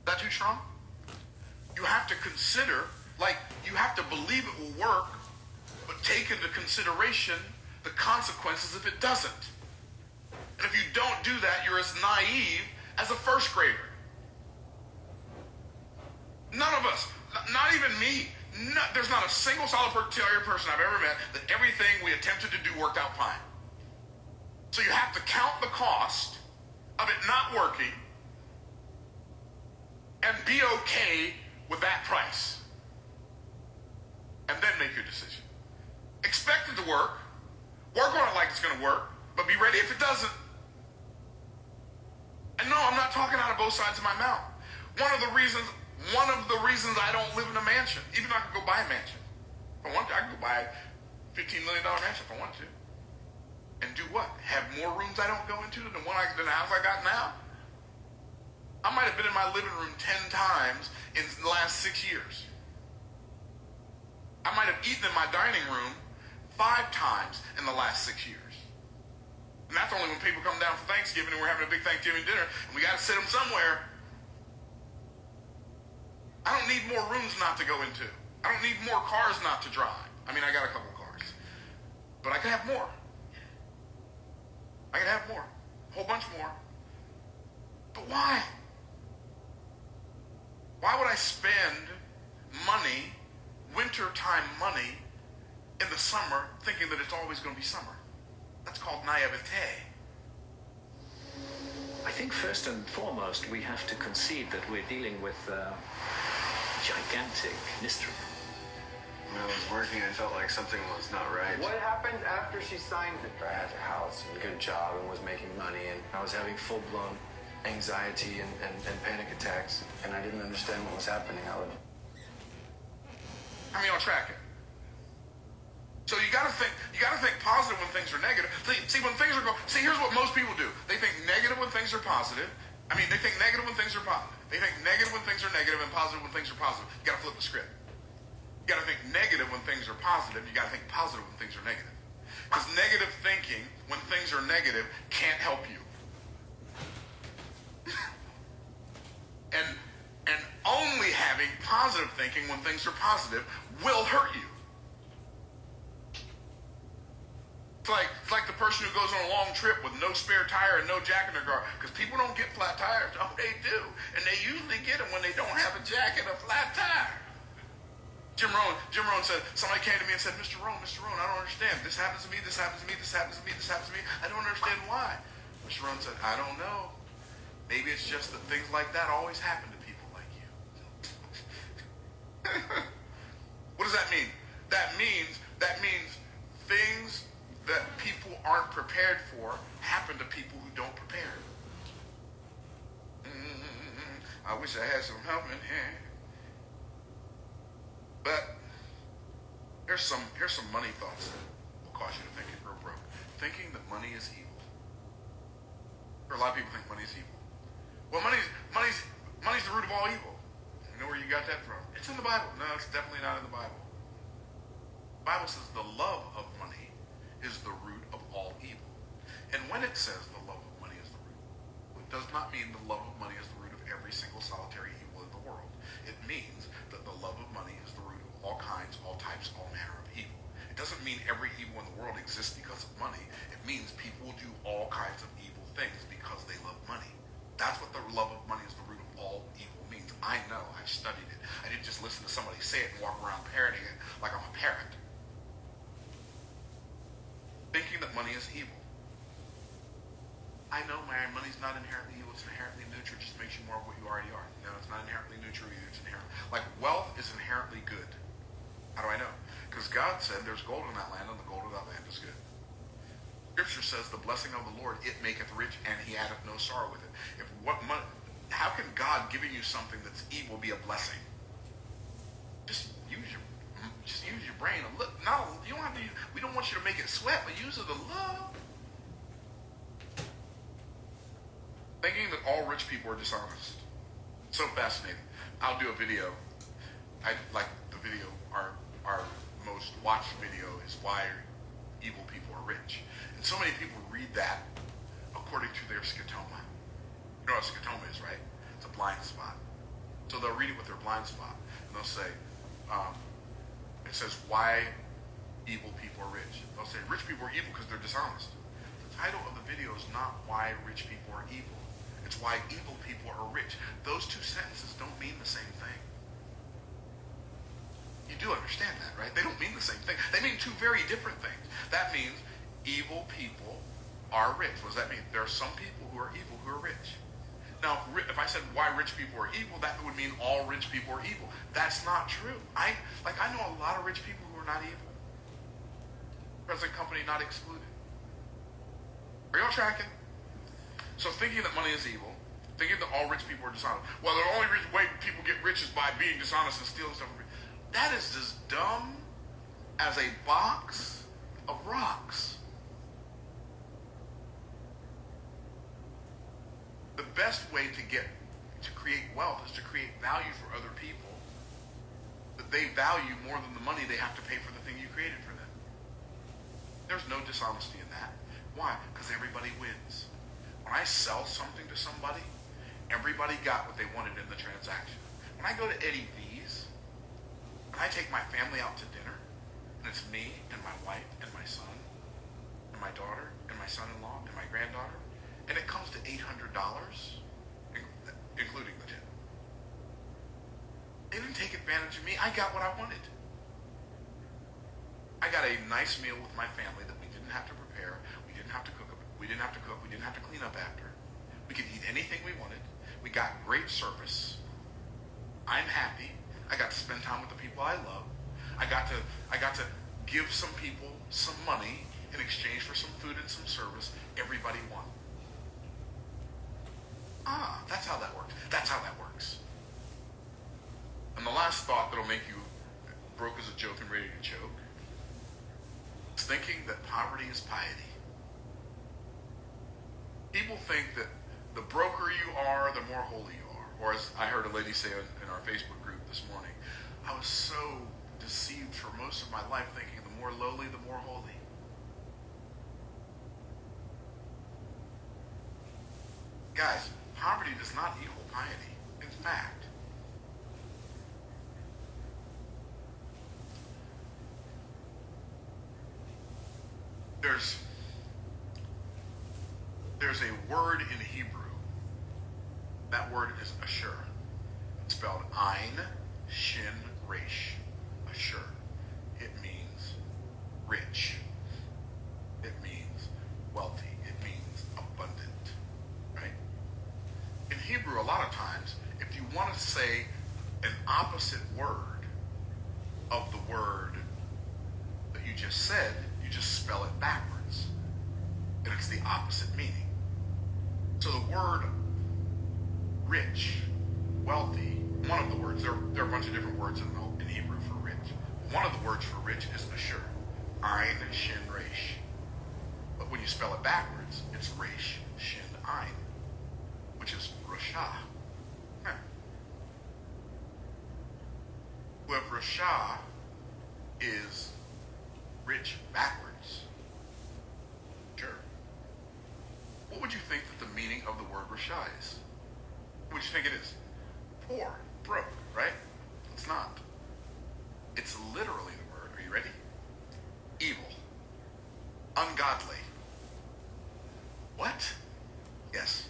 That too strong? You have to consider, like, you have to believe it will work, but take into consideration the consequences if it doesn't. And if you don't do that, you're as naive as a first grader. None of us, not even me, there's not a single solitary person I've ever met that everything we attempted to do worked out fine. So you have to count the cost of it not working and be okay with that price. And then make your decision. Expect it to work on it like it's going to work, but be ready if it doesn't. And no, I'm not talking out of both sides of my mouth. One of the reasons I don't live in a mansion, even though I could go buy a mansion. If I want to, I could go buy a $15 million mansion if I want to. And do what? Have more rooms I don't go into than the house I got now? I might have been in my living room 10 times in the last 6 years. I might have eaten in my dining room 5 times in the last 6 years. And that's only when people come down for Thanksgiving and we're having a big Thanksgiving dinner and we got to sit them somewhere. I don't need more rooms not to go into. I don't need more cars not to drive. I mean, I got a couple of cars. But I can have more. I can have more. A whole bunch more. But why? Why would I spend money, wintertime money, in the summer thinking that it's always going to be summer? That's called naivete. I think first and foremost we have to concede that we're dealing with gigantic mystery. When I was working, I felt like something was not right. What happened after she signed it? I had a house and a good job and was making money, and I was having full-blown anxiety and panic attacks, and I didn't understand what was happening. How many y'all tracking? So you gotta think positive when things are negative. See, when things are here's what most people do. They think negative when things are positive. I mean, they think negative when things are positive. They think negative when things are negative and positive when things are positive. You gotta flip the script. You gotta think negative when things are positive. You gotta think positive when things are negative. Because negative thinking when things are negative can't help you. and only having positive thinking when things are positive will hurt you. It's like the person who goes on a long trip with no spare tire and no jack in their car. Because people don't get flat tires. Oh, they do. And they usually get them when they don't have a jack and a flat tire. Jim Rohn said, somebody came to me and said, Mr. Rohn, I don't understand. This happens to me, this happens to me, this happens to me, this happens to me. I don't understand why. Mr. Rohn said, I don't know. Maybe it's just that things like that always happen to people like you. What does that mean? That means things that people aren't prepared for happen to people who don't prepare. I wish I had some help in here. But here's some money thoughts that will cause you to think it real broke. Thinking that money is evil. Or a lot of people think money is evil. Well, money's the root of all evil. You know where you got that from? It's in the Bible. No, it's definitely not in the Bible. The Bible says the love of money is the root of all evil. And when it says the love of money is the root, it does not mean the love of money is the root of every single solitary evil in the world. It means that the love of money is the root of all kinds, all types, all manner of evil. It doesn't mean every evil in the world exists because of money. It means people will do all kinds of evil things because they love money. That's what the love of money is the root of all evil means. I know, I've studied it. I didn't just listen to somebody say it and walk around parroting it like I'm a parrot. Thinking that money is evil. I know, Myron, money's not inherently evil. It's inherently neutral. It just makes you more of what you already are. No, it's not inherently neutral either. It's inherent. Like wealth is inherently good. How do I know? Because God said there's gold in that land, and the gold of that land is good. Scripture says the blessing of the Lord, it maketh rich, and he addeth no sorrow with it. How can God giving you something that's evil be a blessing? Just use your brain. Look, no, you don't have to. We don't want you to make it sweat, but use it to love. Thinking that all rich people are dishonest. So fascinating. I'll do a video. I like the video. Our most watched video is why evil people are rich. And so many people read that according to their scotoma. You know what a scotoma is, right? It's a blind spot. So they'll read it with their blind spot, and they'll say, it says, why evil people are rich. They'll say, rich people are evil because they're dishonest. The title of the video is not why rich people are evil. It's why evil people are rich. Those two sentences don't mean the same thing. You do understand that, right? They don't mean the same thing. They mean two very different things. That means evil people are rich. What does that mean? There are some people who are evil who are rich. Now, if I said why rich people are evil, that would mean all rich people are evil. That's not true. I know a lot of rich people who are not evil. Present company not excluded. Are y'all tracking? So thinking that money is evil, thinking that all rich people are dishonest. Well, the only way people get rich is by being dishonest and stealing stuff. That is as dumb as a box of rocks. The best way to create wealth is to create value for other people that they value more than the money they have to pay for the thing you created for them. There's no dishonesty in that. Why? Because everybody wins. When I sell something to somebody, everybody got what they wanted in the transaction. When I go to Eddie V's, and I take my family out to dinner, and it's me and my wife and my son and my daughter and my son-in-law and my granddaughter, and it comes to $800, including the tip. They didn't take advantage of me. I got what I wanted. I got a nice meal with my family that we didn't have to prepare. We didn't have to cook. We didn't have to cook. We didn't have to clean up after. We could eat anything we wanted. We got great service. I'm happy. I got to spend time with the people I love. I got to give some people some money in exchange for some food and some service. Everybody won. That's how that works. That's how that works. And the last thought that'll make you broke as a joke and ready to choke is thinking that poverty is piety. People think that the broker you are, the more holy you are. Or as I heard a lady say in our Facebook group this morning, I was so deceived for most of my life thinking the more lowly, the more holy. Guys, poverty does not equal piety. In fact, there's a word in Hebrew. That word is asher. It's spelled Ein, Shin, Resh. Asher. It means rich. It means wealthy. It means abundant. Right? In Hebrew, a lot of times, if you want to say an opposite word of the word that you just said, you just spell it backwards. And it's the opposite meaning. So the word rich, wealthy, one of the words, there are a bunch of different words in Hebrew for rich. One of the words for rich is asher. Ein, Shin, Resh. But when you spell it backwards, it's Resh, Shin, Ein, which is Rasha. Well, if Rasha is rich backwards, sure. What would you think that the meaning of the word Rasha is? What would you think it is? Poor, broke, right? It's not. It's literally the word. Are you ready? Evil. Ungodly. What? Yes.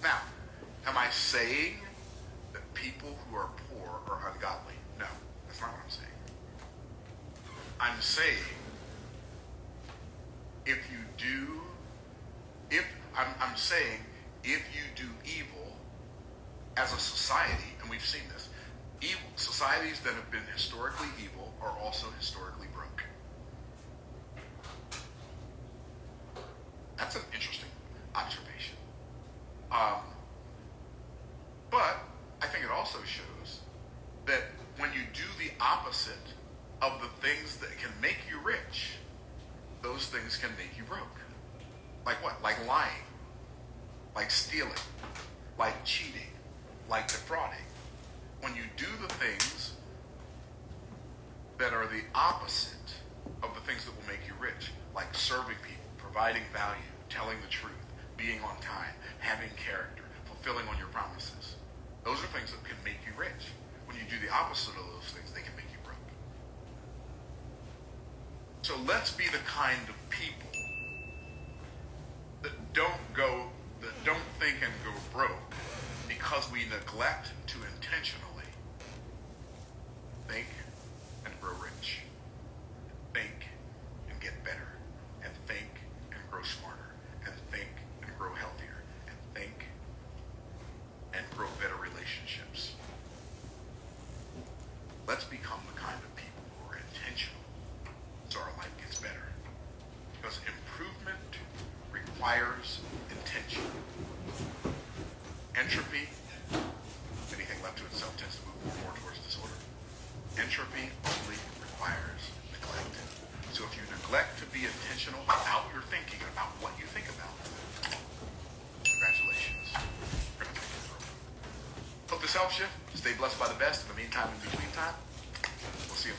Now, am I saying that people who are poor are ungodly? No, that's not what I'm saying. I'm saying I'm saying if you do evil as a society, and we've seen this, societies that have been historically evil are also historically broke. That's an interesting observation. But I think it also shows that when you do the opposite of the things that can make you rich, those things can make you broke. Like what? Like lying, like stealing, like cheating, like defrauding. When you do the things that are the opposite of the things that will make you rich, like serving people, providing value, telling the truth, being on time, having character, fulfilling on your promises, those are things that can make you opposite of those things, they can make you broke. So let's be the kind of people that don't think and go broke because we neglect to intentionally think and grow rich, think and get better, and think and grow smarter, and think and grow healthier, and think and grow better relationships. Let's become the kind of people who are intentional so our life gets better. Because improvement requires intention. Entropy, anything left to itself tends to move more and more towards disorder. Entropy only requires neglect. So if you neglect to be intentional about your thinking, about what you think about, congratulations. You're gonna make it grow. Hope this helps you. Stay blessed by the best. In the meantime, in between time, we'll see you.